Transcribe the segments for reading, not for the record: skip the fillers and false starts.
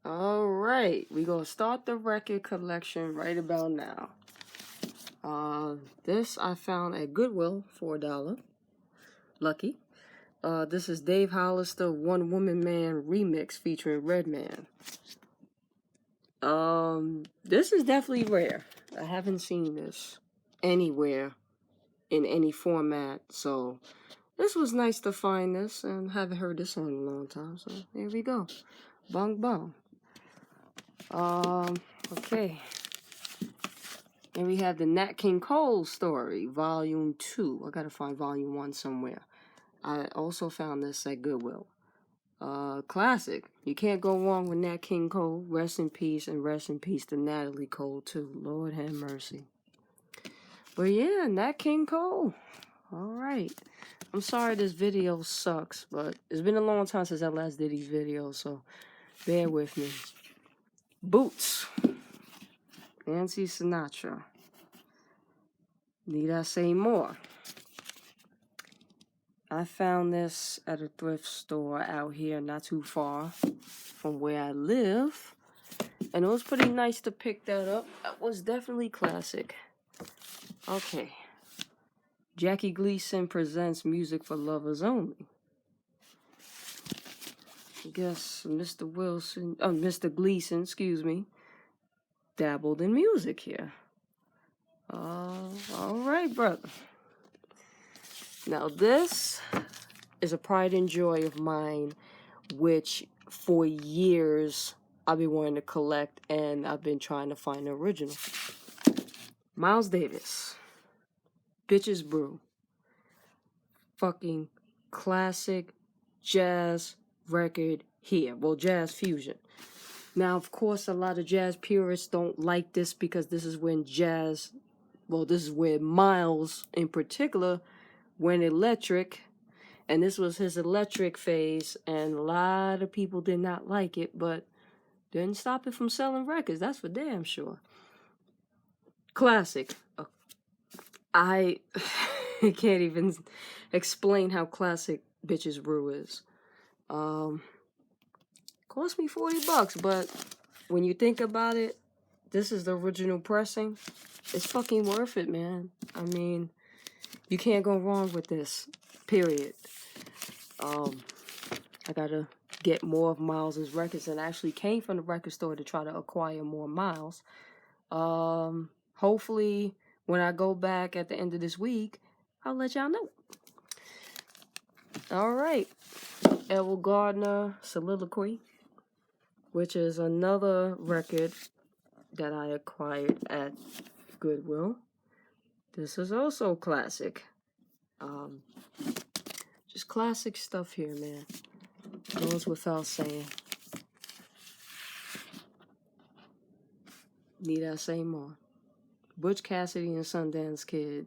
Alright, we're gonna start the record collection right about now. This I found at Goodwill for $1. Lucky. This is Dave Hollister One Woman Man remix featuring Redman. This is definitely rare. I haven't seen this anywhere in any format, so this was nice to find this, and haven't heard this song in a long time, so here we go. Bong bong. Okay. And we have the Nat King Cole story, Volume 2. I gotta find Volume 1 somewhere. I also found this at Goodwill. Classic. You can't go wrong with Nat King Cole. Rest in peace, and rest in peace to Natalie Cole, too. Lord have mercy. But yeah, Nat King Cole. Alright. I'm sorry this video sucks, but it's been a long time since I last did these videos, so bear with me. Boots. Nancy Sinatra. Need I say more? I found this at a thrift store out here not too far from where I live, and it was pretty nice to pick that up. That was definitely classic. Okay. Jackie Gleason presents Music for Lovers Only. I guess Mr. Gleason, excuse me, dabbled in music here. Alright, brother. Now this is a pride and joy of mine, which for years I've been wanting to collect, and I've been trying to find the original. Miles Davis, Bitches Brew. Fucking classic jazz record here. Well, jazz fusion. Now, of course, a lot of jazz purists don't like this because this is when this is where Miles in particular went electric, and this was his electric phase, and a lot of people did not like it, but didn't stop it from selling records, that's for damn sure. Classic. I can't even explain how classic Bitches Brew is. Cost me $40, but when you think about it, this is the original pressing. It's fucking worth it, man. I mean, you can't go wrong with this, period. I gotta get more of Miles's records, and I actually came from the record store to try to acquire more Miles. Hopefully, when I go back at the end of this week, I'll let y'all know. Alright. Errol Gardner, Soliloquy, which is another record that I acquired at Goodwill. This is also classic. Just classic stuff here, man. Goes without saying. Need I say more? Butch Cassidy and Sundance Kid,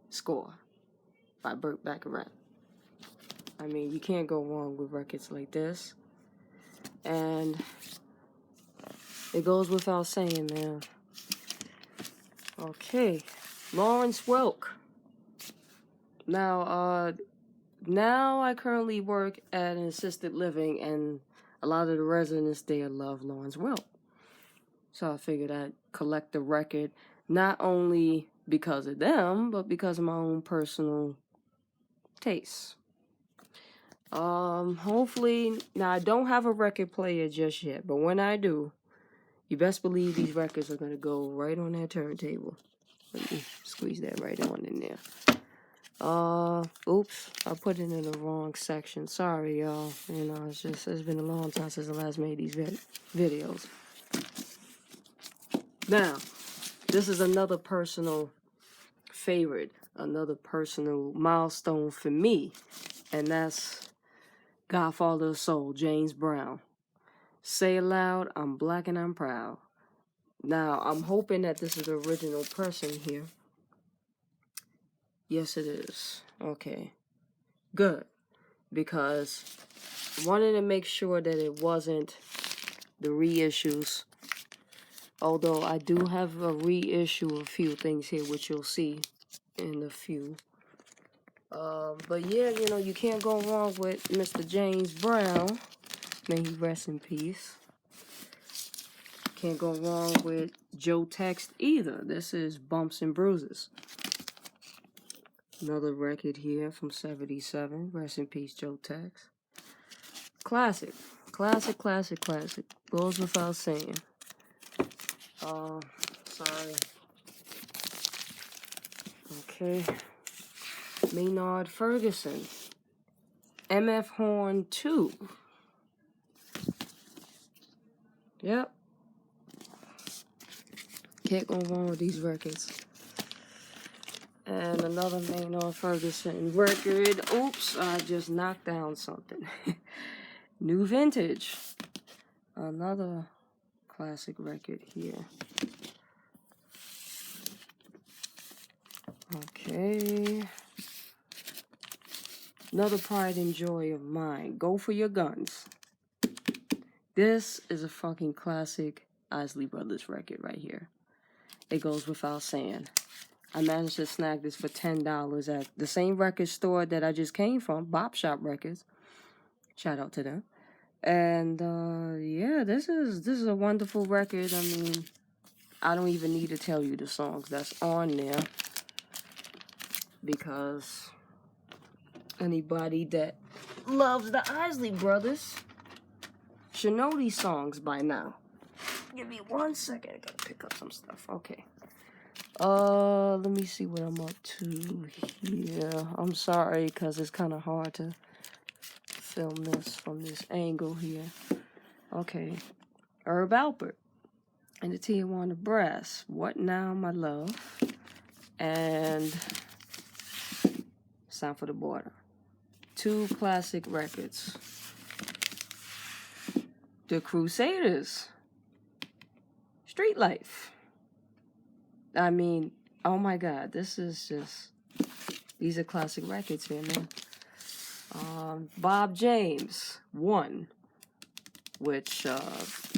Score by Burt Bacharach. I mean, you can't go wrong with records like this. And it goes without saying, man. Okay. Lawrence Welk. Now I currently work at an assisted living, and a lot of the residents there love Lawrence Welk. So I figured I'd collect the record, not only because of them, but because of my own personal tastes. Hopefully, now I don't have a record player just yet, but when I do, you best believe these records are gonna go right on that turntable. Let me squeeze that right on in there. Oops, I put it in the wrong section. Sorry, y'all. You know, it's been a long time since I last made these videos. Now, this is another personal favorite, another personal milestone for me, and that's Godfather of Soul, James Brown. Say it loud, I'm black and I'm proud. Now, I'm hoping that this is the original pressing here. Yes, it is. Okay. Good. Because I wanted to make sure that it wasn't the reissues. Although I do have a reissue of a few things here, which you'll see in a few. But yeah, you know, you can't go wrong with Mr. James Brown. May he rest in peace. Can't go wrong with Joe Tex either. This is Bumps and Bruises. Another record here from 77. Rest in peace, Joe Tex. Classic. Classic, classic, classic. Goes without saying. Sorry. Okay. Maynard Ferguson. MF Horn 2. Yep. Can't go wrong with these records. And another Maynard Ferguson record. Oops, I just knocked down something. New Vintage. Another classic record here. Okay. Another Pride and Joy of mine. Go for Your Guns. This is a fucking classic Isley Brothers record right here. It goes without saying. I managed to snag this for $10 at the same record store that I just came from, Bop Shop Records. Shout out to them. And yeah, this is a wonderful record. I mean, I don't even need to tell you the songs that's on there, because anybody that loves the Isley Brothers should know these songs by now. Give me 1 second. I gotta pick up some stuff. Okay. Let me see what I'm up to here. I'm sorry, because it's kind of hard to film this from this angle here. Okay. Herb Alpert and the Tijuana Brass. What Now, My Love? And Sound for the Border. 2 classic records. The Crusaders. Street Life. I mean, oh my God, this is just, these are classic records here, man. Bob James, One, which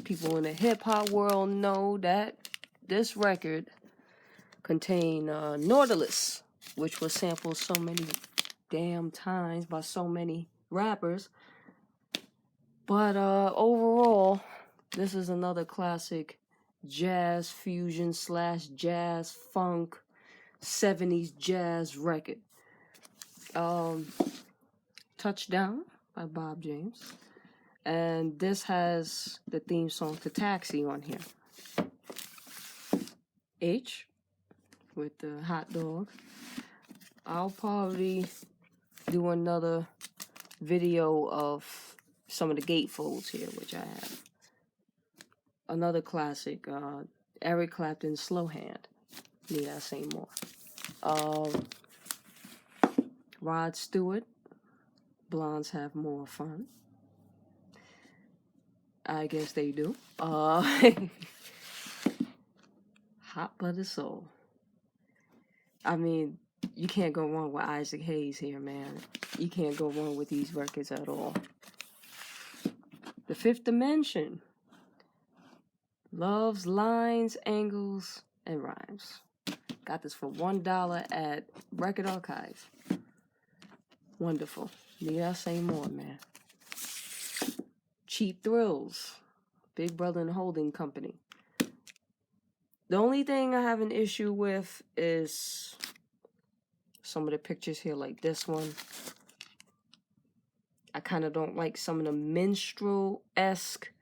people in the hip-hop world know that this record contained Nautilus, which was sampled so many damn times by so many rappers. But overall, this is another classic jazz fusion / jazz funk 70s jazz record. Touchdown by Bob James. And this has the theme song to Taxi on here. H with the hot dog. I'll probably do another video of some of the gatefolds here, which I have. Another classic, Eric Clapton's Slow Hand. Need I say more? Rod Stewart, Blondes Have More Fun. I guess they do. Hot Butter Soul. I mean, you can't go wrong with Isaac Hayes here, man. You can't go wrong with these records at all. The Fifth Dimension. Love's Lines, Angles, and Rhymes. Got this for $1 at Record Archive. Wonderful. Need I say more, man? Cheap Thrills. Big Brother and Holding Company. The only thing I have an issue with is some of the pictures here, like this one. I kind of don't like some of the minstrel-esque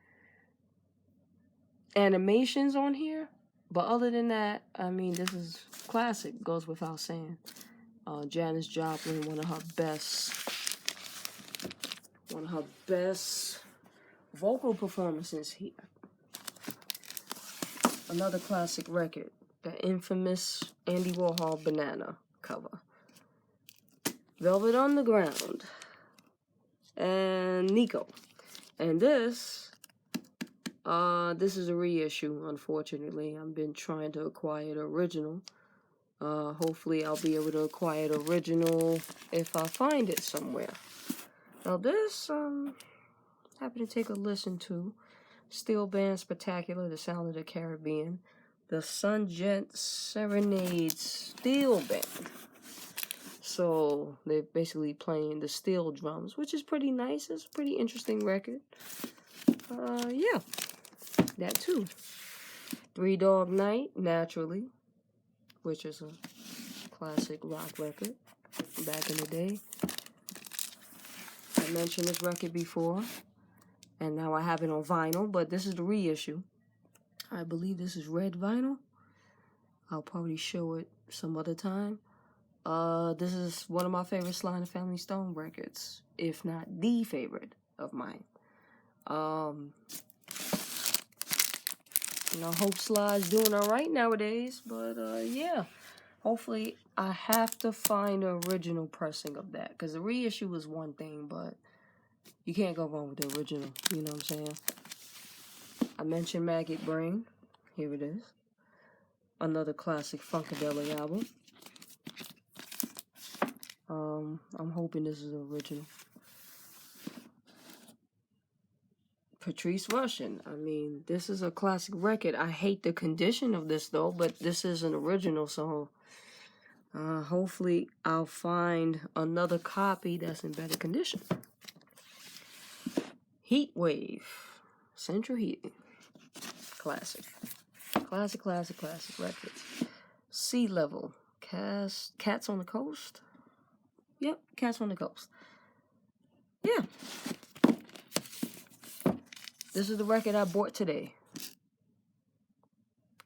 animations on here. But other than that, I mean, this is classic. Goes without saying. Janis Joplin, one of her best vocal performances here. Another classic record, the infamous Andy Warhol Banana cover. Velvet Underground and Nico. And this is a reissue, unfortunately. I've been trying to acquire the original. Hopefully I'll be able to acquire the original if I find it somewhere. Now this, happy to take a listen to. Steel Band Spectacular, The Sound of the Caribbean. The Sun Jet Serenade Steel Band. So they're basically playing the steel drums, which is pretty nice. It's a pretty interesting record. Yeah, that too. Three Dog Night, Naturally, which is a classic rock record back in the day. I mentioned this record before, and now I have it on vinyl, but this is the reissue. I believe this is red vinyl. I'll probably show it some other time. This is one of my favorite Sly and the Family Stone records, if not the favorite of mine. You know, hope Sly's doing all right nowadays, but yeah, hopefully I have to find the original pressing of that, because the reissue was one thing, but you can't go wrong with the original, you know what I'm saying? I mentioned Maggot Brain. Here it is. Another classic Funkadelic album. I'm hoping this is the original. Patrice Rushen. I mean, this is a classic record. I hate the condition of this though, but this is an original, so hopefully I'll find another copy that's in better condition. Heat Wave. Central Heating. Classic. Classic records. Sea Level. Cats on the Coast. Yep, Cats on the Coast. Yeah. This is the record I bought today.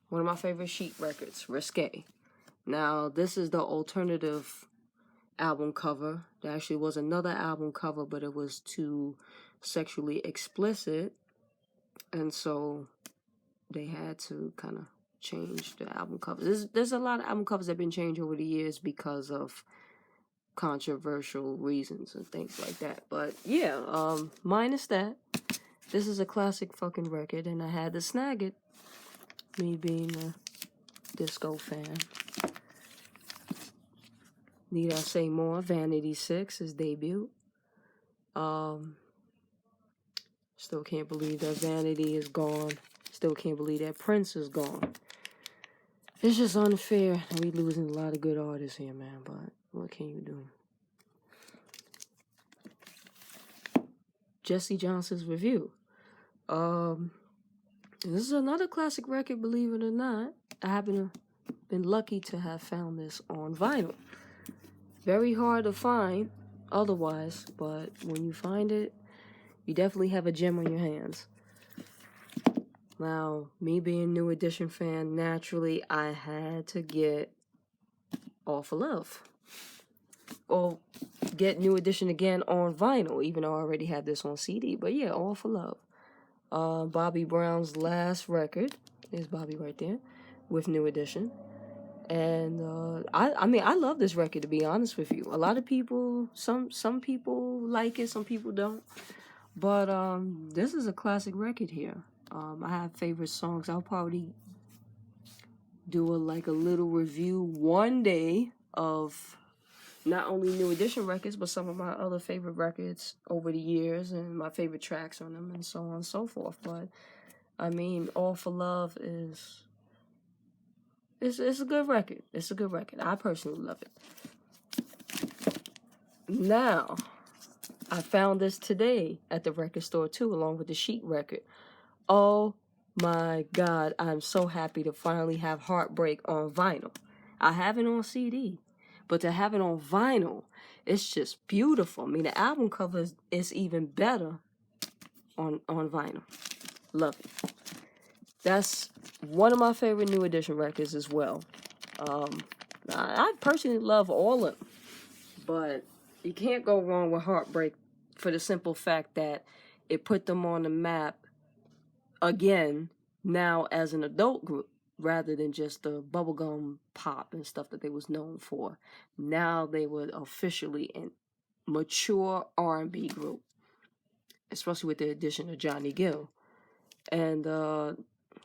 One of my favorite Chic records, Risque. Now, this is the alternative album cover. There actually was another album cover, but it was too sexually explicit. And so they had to kind of change the album covers. There's a lot of album covers that have been changed over the years because of controversial reasons and things like that. But yeah, minus that, this is a classic fucking record, and I had to snag it, me being a disco fan. Need I say more? Vanity 6, his debut. Still can't believe that Vanity is gone. Still can't believe that Prince is gone. It's just unfair. We losing a lot of good artists here, man, but what can you do? Jesse Johnson's Review. This is another classic record, believe it or not. I happen to been lucky to have found this on vinyl. Very hard to find otherwise, but when you find it, you definitely have a gem on your hands. Now, me being a New Edition fan, naturally, I had to get All for Love. Or get New Edition again on vinyl, even though I already had this on CD. But yeah, All for Love. Bobby Brown's last record. There's Bobby right there with New Edition. And I mean, I love this record, to be honest with you. A lot of people, some people like it, some people don't. But this is a classic record here. I have favorite songs. I'll probably do a little review one day of not only New Edition records, but some of my other favorite records over the years and my favorite tracks on them and so on and so forth. But I mean, All for Love is it's a good record. It's a good record. I personally love it. Now, I found this today at the record store too, along with the Chic record. Oh my God, I'm so happy to finally have Heartbreak on vinyl. I have it on CD, but to have it on vinyl, it's just beautiful. I mean, the album cover is even better on vinyl. Love it. That's one of my favorite New Edition records as well. I personally love all of them, but you can't go wrong with Heartbreak for the simple fact that it put them on the map again now as an adult group rather than just the bubblegum pop and stuff that they was known for. Now they were officially a mature R&B group, especially with the addition of Johnny Gill. And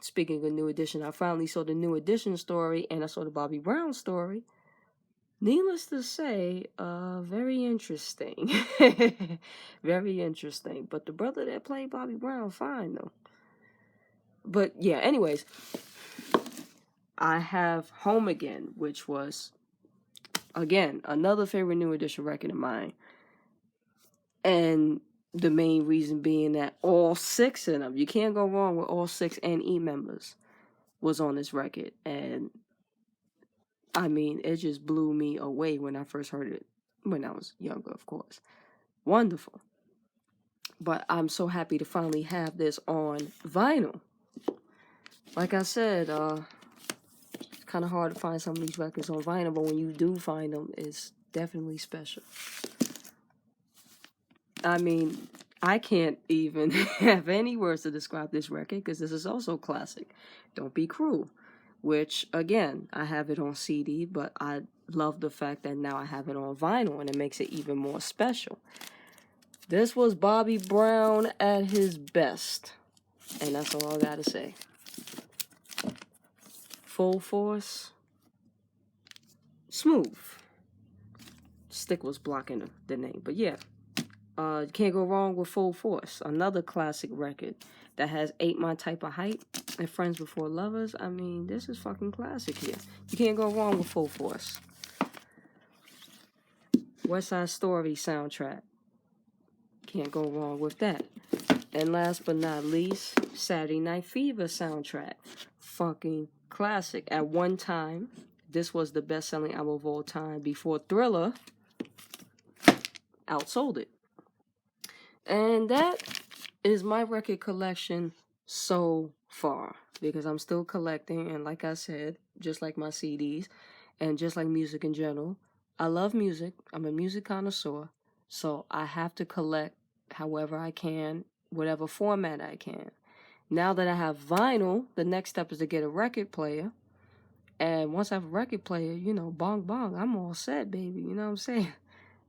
speaking of New Edition, I finally saw the New Edition story and I saw the Bobby Brown story. Needless to say, very interesting. Very interesting. But the brother that played Bobby Brown, fine though. But yeah, anyways, I have Home Again, which was, again, another favorite New Edition record of mine. And the main reason being that all 6 of them, you can't go wrong with all 6 N.E. members. was on this record, and I mean, it just blew me away when I first heard it, when I was younger, of course. Wonderful. But I'm so happy to finally have this on vinyl. Like I said, it's kind of hard to find some of these records on vinyl, but when you do find them, it's definitely special. I mean, I can't even have any words to describe this record because this is also classic. Don't Be Cruel, which, again, I have it on CD, but I love the fact that now I have it on vinyl, and it makes it even more special. This was Bobby Brown at his best, and that's all I gotta say. Full Force, smooth. Stick was blocking the name, but yeah. You can't go wrong with Full Force, another classic record that has Ain't My Type of Hype and Friends Before Lovers. I mean, this is fucking classic here. You can't go wrong with Full Force. West Side Story soundtrack. Can't go wrong with that. And last but not least, Saturday Night Fever soundtrack. Fucking classic. At one time, this was the best-selling album of all time before Thriller outsold it. And that is my record collection so far, because I'm still collecting, and like I said, just like my CDs and just like music in general, I love music. I'm a music connoisseur, so I have to collect however I can, whatever format I can. Now that I have vinyl, the next step is to get a record player, and once I have a record player, you know, bong bong, I'm all set, baby, you know what I'm saying?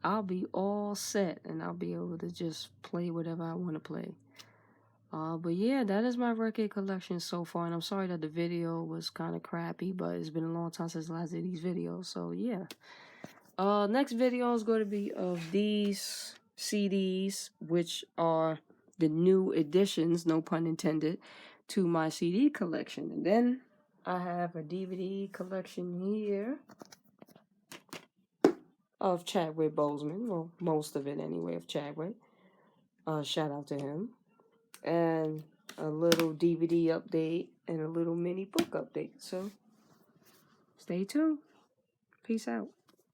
I'll be all set, and I'll be able to just play whatever I want to play. But yeah, that is my record collection so far, and I'm sorry that the video was kind of crappy, but it's been a long time since I last did these videos, so yeah. Next video is going to be of these CDs, which are the new additions, no pun intended, to my CD collection. And then I have a DVD collection here of Chadwick Boseman, well, most of it anyway, of Chadwick. Shout out to him. And a little DVD update and a little mini book update. So, stay tuned. Peace out.